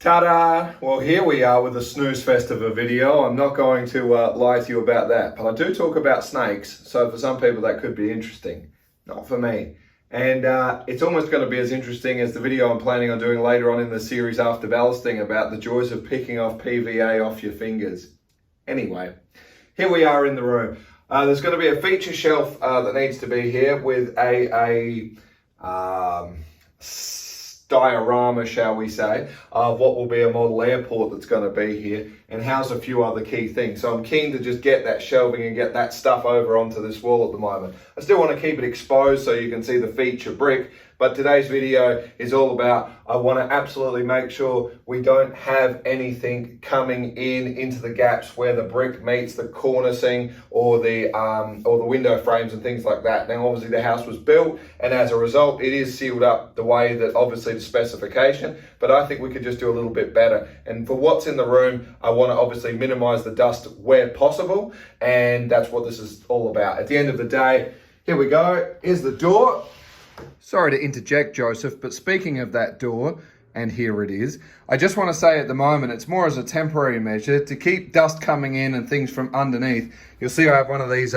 Ta-da! Well, here we are with the snoozefest of a video. I'm not going to lie to you about that, but I do talk about snakes, so for some people that could be interesting. Not for me. And it's almost going to be as interesting as the video I'm planning on doing later on in the series after ballasting about the joys of picking off PVA off your fingers. Anyway, here we are in the room. There's going to be a feature shelf that needs to be here with a diorama, shall we say, of what will be a model airport that's going to be here and house a few other key things. So I'm keen to just get that shelving and get that stuff over onto this wall at the moment. I still want to keep it exposed so you can see the feature brick, but today's video is all about, I want to absolutely make sure we don't have anything coming into the gaps where the brick meets the cornicing or the window frames and things like that. Now obviously the house was built and as a result it is sealed up the way that obviously the specification, but I think we could just do a little bit better. And for what's in the room, I want to obviously minimize the dust where possible, and that's what this is all about. At the end of the day, here we go, here's the door. Sorry to interject, Joseph, but speaking of that door, and here it is, I just want to say at the moment, it's more as a temporary measure to keep dust coming in and things from underneath. You'll see I have one of these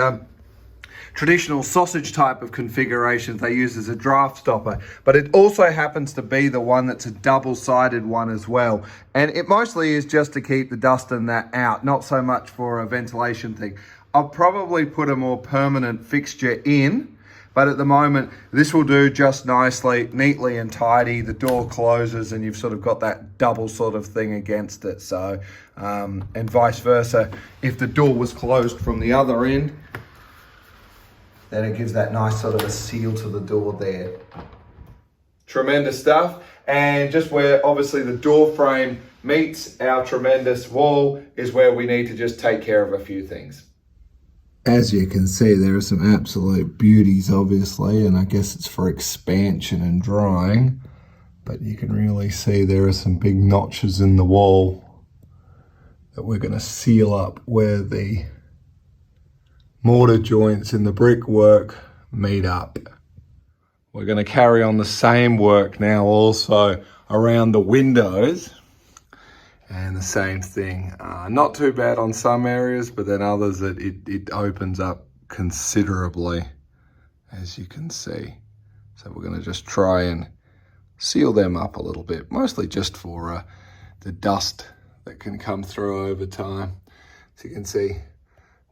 traditional sausage type of configurations they use as a draft stopper, but it also happens to be the one that's a double-sided one as well. And it mostly is just to keep the dust and that out, not so much for a ventilation thing. I'll probably put a more permanent fixture in, but at the moment, this will do just nicely, neatly and tidy. The door closes and you've sort of got that double sort of thing against it. So, and vice versa, if the door was closed from the other end, then it gives that nice sort of a seal to the door there. Tremendous stuff. And just where obviously the door frame meets our tremendous wall is where we need to just take care of a few things. As you can see, there are some absolute beauties, obviously, and I guess it's for expansion and drying, but you can really see there are some big notches in the wall that we're going to seal up where the mortar joints in the brickwork meet up. We're going to carry on the same work now also around the windows. And the same thing, not too bad on some areas, but then others that it opens up considerably, as you can see. So we're going to just try and seal them up a little bit, mostly just for the dust that can come through over time. As you can see,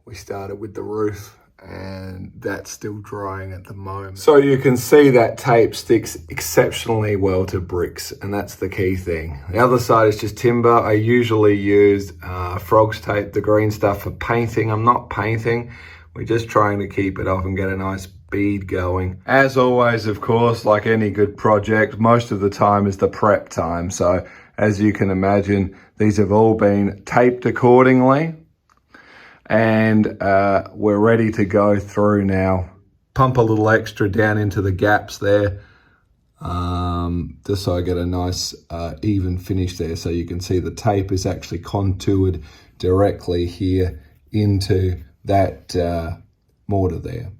we started with the roof and that's still drying at the moment. So you can see that tape sticks exceptionally well to bricks, and that's the key thing. The other side is just timber. I usually use frogs tape, the green stuff, for painting. I'm not painting, we're just trying to keep it off and get a nice bead going. As always, of course, like any good project, most of the time is the prep time. So as you can imagine, these have all been taped accordingly. And we're ready to go through now. Pump a little extra down into the gaps there, just so I get a nice even finish there. So you can see the tape is actually contoured directly here into that mortar there.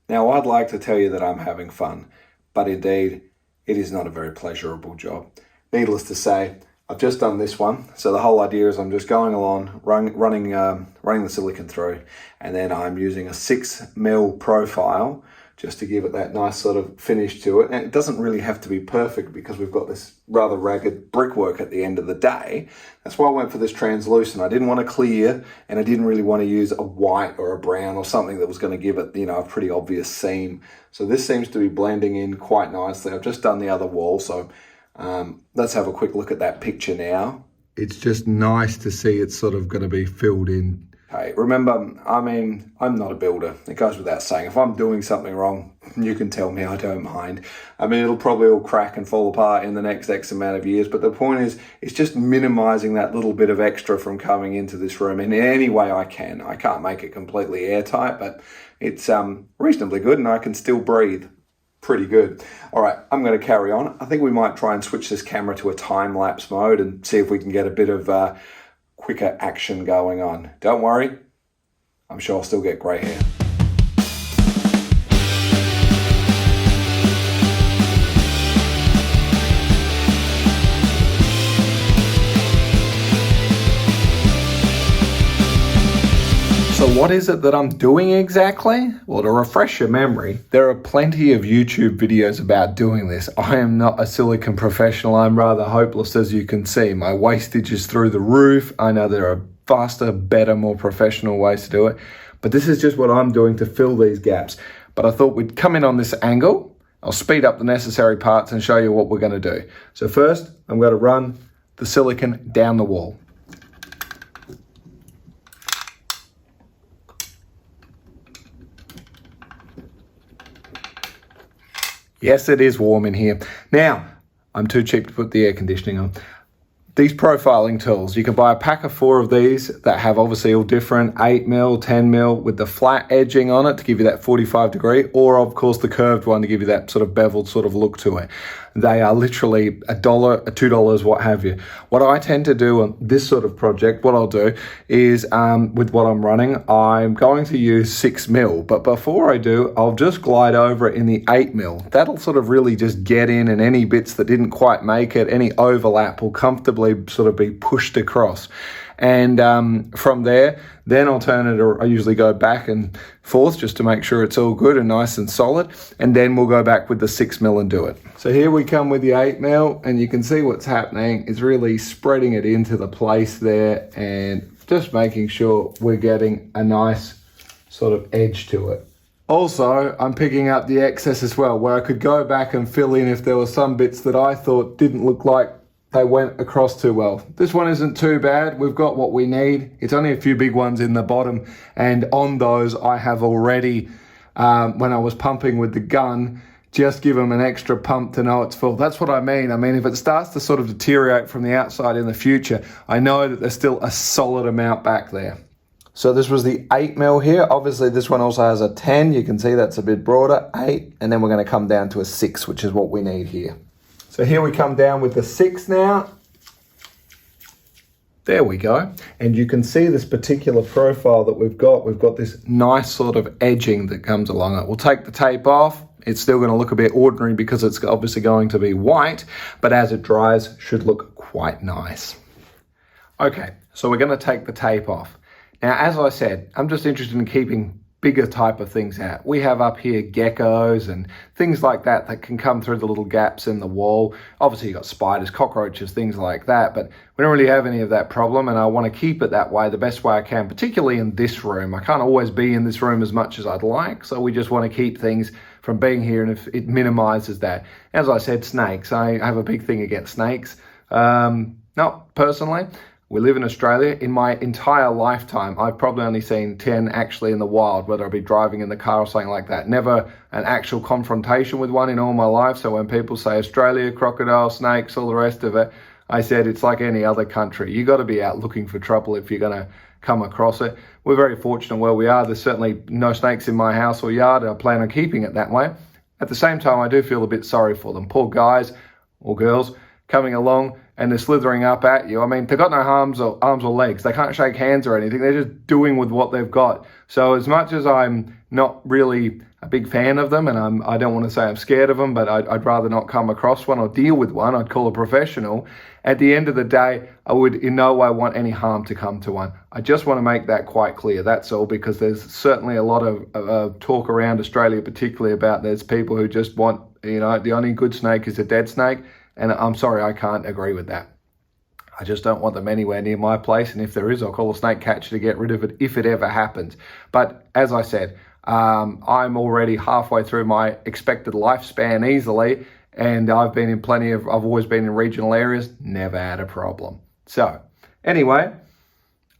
Now I'd like to tell you that I'm having fun, but indeed it is not a very pleasurable job. Needless to say, I've just done this one. So the whole idea is I'm just going along, running the silicone through, and then I'm using a 6mm profile just to give it that nice sort of finish to it. And it doesn't really have to be perfect because we've got this rather ragged brickwork at the end of the day. That's why I went for this translucent. I didn't want to clear, and I didn't really want to use a white or a brown or something that was going to give it, you know, a pretty obvious seam. So this seems to be blending in quite nicely. I've just done the other wall, so let's have a quick look at that picture now. It's just nice to see it's sort of going to be filled in. Hey, remember, I mean, I'm not a builder. It goes without saying. If I'm doing something wrong, you can tell me, I don't mind. I mean, it'll probably all crack and fall apart in the next X amount of years, but the point is, it's just minimizing that little bit of extra from coming into this room in any way I can. I can't make it completely airtight, but it's reasonably good and I can still breathe. Pretty good. All right, I'm going to carry on. I think we might try and switch this camera to a time-lapse mode and see if we can get a bit of quicker action going on. Don't worry, I'm sure I'll still get grey hair. So what is it that I'm doing exactly? Well, to refresh your memory, there are plenty of YouTube videos about doing this. I am not a silicone professional. I'm rather hopeless, as you can see. My wastage is through the roof. I know there are faster, better, more professional ways to do it, but this is just what I'm doing to fill these gaps. But I thought we'd come in on this angle. I'll speed up the necessary parts and show you what we're going to do. So first, I'm going to run the silicone down the wall. Yes, it is warm in here. Now, I'm too cheap to put the air conditioning on. These profiling tools, you can buy a pack of 4 of these that have obviously all different 8mm, 10mm with the flat edging on it to give you that 45 degree, or of course the curved one to give you that sort of beveled sort of look to it. They are literally $1, $2, what have you. What I tend to do on this sort of project, what I'll do is with what I'm running, I'm going to use 6mm, but before I do, I'll just glide over it in the 8mm. That'll sort of really just get in, and any bits that didn't quite make it, any overlap will comfortably sort of be pushed across. And from there, then I'll turn it, or I usually go back and forth just to make sure it's all good and nice and solid. And then we'll go back with the 6mm and do it. So here we come with the 8mm, and you can see what's happening is really spreading it into the place there and just making sure we're getting a nice sort of edge to it. Also, I'm picking up the excess as well, where I could go back and fill in if there were some bits that I thought didn't look like they went across too well. This one isn't too bad. We've got what we need. It's only a few big ones in the bottom, and on those I have already, when I was pumping with the gun, just give them an extra pump to know it's full. That's what I mean. I mean, if it starts to sort of deteriorate from the outside in the future, I know that there's still a solid amount back there. So this was the 8mm here. Obviously this one also has a 10. You can see that's a bit broader, 8, and then we're gonna come down to a 6, which is what we need here. So here we come down with the 6 now. There we go. And you can see this particular profile that we've got. We've got this nice sort of edging that comes along it. We'll take the tape off. It's still going to look a bit ordinary because it's obviously going to be white, but as it dries, should look quite nice. Okay, so we're going to take the tape off. Now, as I said, I'm just interested in keeping bigger type of things out. We have up here geckos and things like that that can come through the little gaps in the wall. Obviously you've got spiders, cockroaches, things like that, but we don't really have any of that problem, and I want to keep it that way the best way I can, particularly in this room. I can't always be in this room as much as I'd like, so we just want to keep things from being here, and if it minimizes that. As I said, snakes. I have a big thing against snakes. Not personally. We live in Australia. In my entire lifetime, I've probably only seen 10 actually in the wild, whether I be driving in the car or something like that. Never an actual confrontation with one in all my life. So when people say Australia, crocodile, snakes, all the rest of it, I said it's like any other country. You got to be out looking for trouble if you're going to come across it. We're very fortunate where we are. There's certainly no snakes in my house or yard, and I plan on keeping it that way. At the same time, I do feel a bit sorry for them. Poor guys or girls coming along and they're slithering up at you. I mean, they've got no arms or legs. They can't shake hands or anything. They're just doing with what they've got. So as much as I'm not really a big fan of them, and I don't want to say I'm scared of them, but I'd rather not come across one or deal with one. I'd call a professional. At the end of the day, I would in no way want any harm to come to one. I just want to make that quite clear. That's all, because there's certainly a lot of talk around Australia, particularly about there's people who just want, you know, the only good snake is a dead snake. And I'm sorry, I can't agree with that. I just don't want them anywhere near my place. And if there is, I'll call a snake catcher to get rid of it if it ever happens. But as I said, I'm already halfway through my expected lifespan easily. And I've always been in regional areas, never had a problem. So anyway,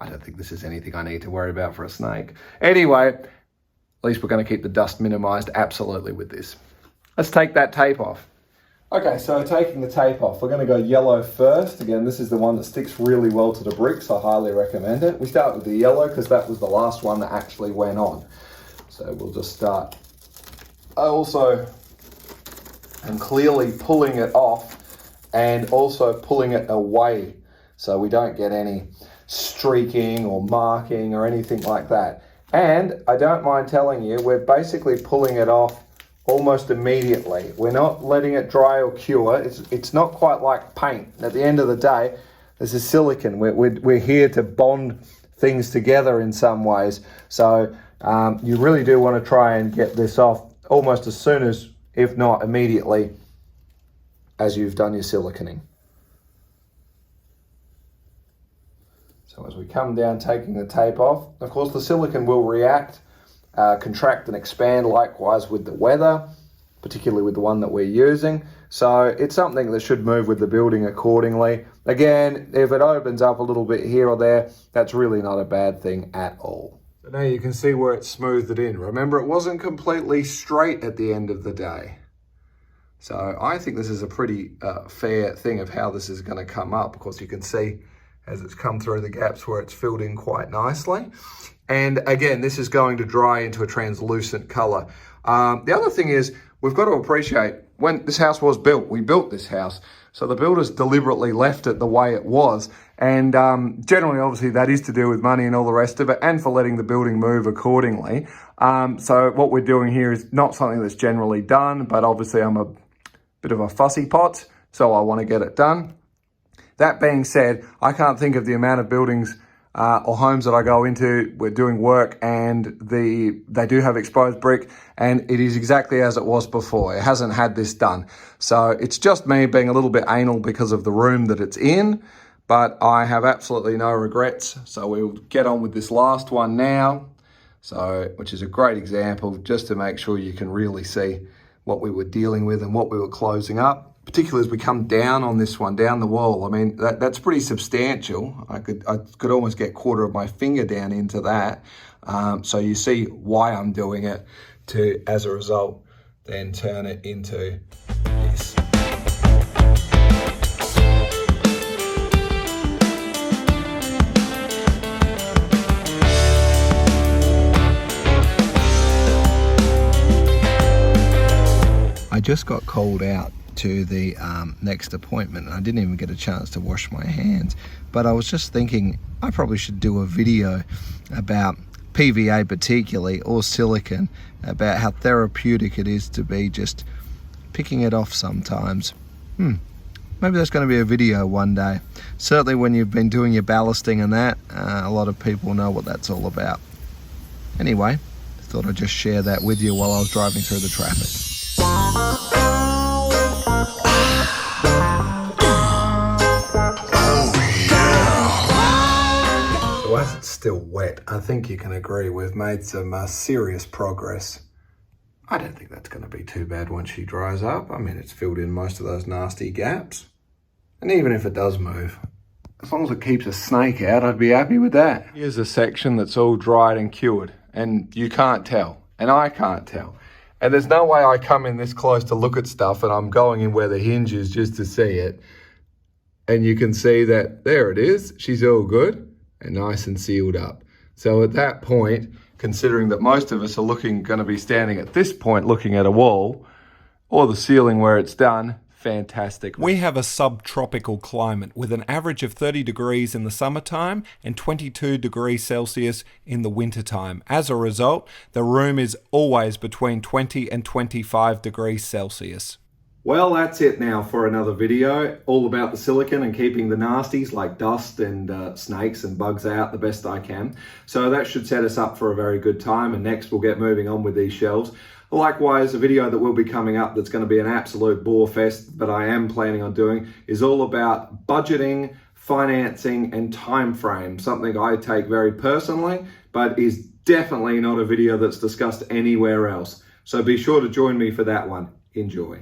I don't think this is anything I need to worry about for a snake. Anyway, at least we're going to keep the dust minimized absolutely with this. Let's take that tape off. Okay, so taking the tape off, we're going to go yellow first. Again, this is the one that sticks really well to the bricks. I highly recommend it. We start with the yellow because that was the last one that actually went on. So we'll just start. I also am clearly pulling it off and also pulling it away so we don't get any streaking or marking or anything like that. And I don't mind telling you, we're basically pulling it off almost immediately. We're not letting it dry or cure. It's not quite like paint. At the end of the day, this is silicone. We're here to bond things together in some ways. So you really do want to try and get this off almost as soon as, if not immediately, as you've done your siliconing. So as we come down, taking the tape off, of course the silicone will react, contract and expand likewise with the weather, particularly with the one that we're using. So it's something that should move with the building accordingly. Again, if it opens up a little bit here or there, that's really not a bad thing at all. So now you can see where it's smoothed it in. Remember, it wasn't completely straight at the end of the day. So I think this is a pretty fair thing of how this is going to come up. Of course, you can see as it's come through the gaps where it's filled in quite nicely. And again, this is going to dry into a translucent color. The other thing is, we've got to appreciate when this house was built, we built this house. So the builders deliberately left it the way it was. And generally, obviously, that is to do with money and all the rest of it, and for letting the building move accordingly. So what we're doing here is not something that's generally done, but obviously I'm a bit of a fussy pot, so I want to get it done. That being said, I can't think of the amount of buildings or homes that I go into, we're doing work and they do have exposed brick, and it is exactly as it was before. It hasn't had this done. So it's just me being a little bit anal because of the room that it's in, but I have absolutely no regrets. So we'll get on with this last one now. So, which is a great example, just to make sure you can really see what we were dealing with and what we were closing up. Particularly as we come down on this one, down the wall. I mean, that's pretty substantial. I could almost get a quarter of my finger down into that. So you see why I'm doing it, to, as a result, then turn it into this. I just got called out to the next appointment, and I didn't even get a chance to wash my hands, but I was just thinking I probably should do a video about PVA particularly, or silicone, about how therapeutic it is to be just picking it off sometimes. Maybe that's going to be a video one day. Certainly when you've been doing your ballasting and that, a lot of people know what that's all about. Anyway, thought I'd just share that with you while I was driving through the traffic. So as it's still wet, I think you can agree we've made some serious progress. I don't think that's going to be too bad once she dries up. I mean, it's filled in most of those nasty gaps. And even if it does move, as long as it keeps a snake out, I'd be happy with that. Here's a section that's all dried and cured, and you can't tell, and I can't tell. And there's no way I come in this close to look at stuff and I'm going in where the hinge is just to see it. And you can see that there it is. She's all good and nice and sealed up. So at that point, considering that most of us are going to be standing at this point looking at a wall or the ceiling where it's done, fantastic. We have a subtropical climate with an average of 30 degrees in the summertime and 22 degrees Celsius in the wintertime. As a result, the room is always between 20 and 25 degrees Celsius. Well, that's it now for another video, all about the silicone and keeping the nasties like dust and snakes and bugs out the best I can. So that should set us up for a very good time, and next we'll get moving on with these shelves. Likewise, a video that will be coming up that's going to be an absolute bore fest, but I am planning on doing, is all about budgeting, financing and time frame, something I take very personally, but is definitely not a video that's discussed anywhere else. So be sure to join me for that one. Enjoy.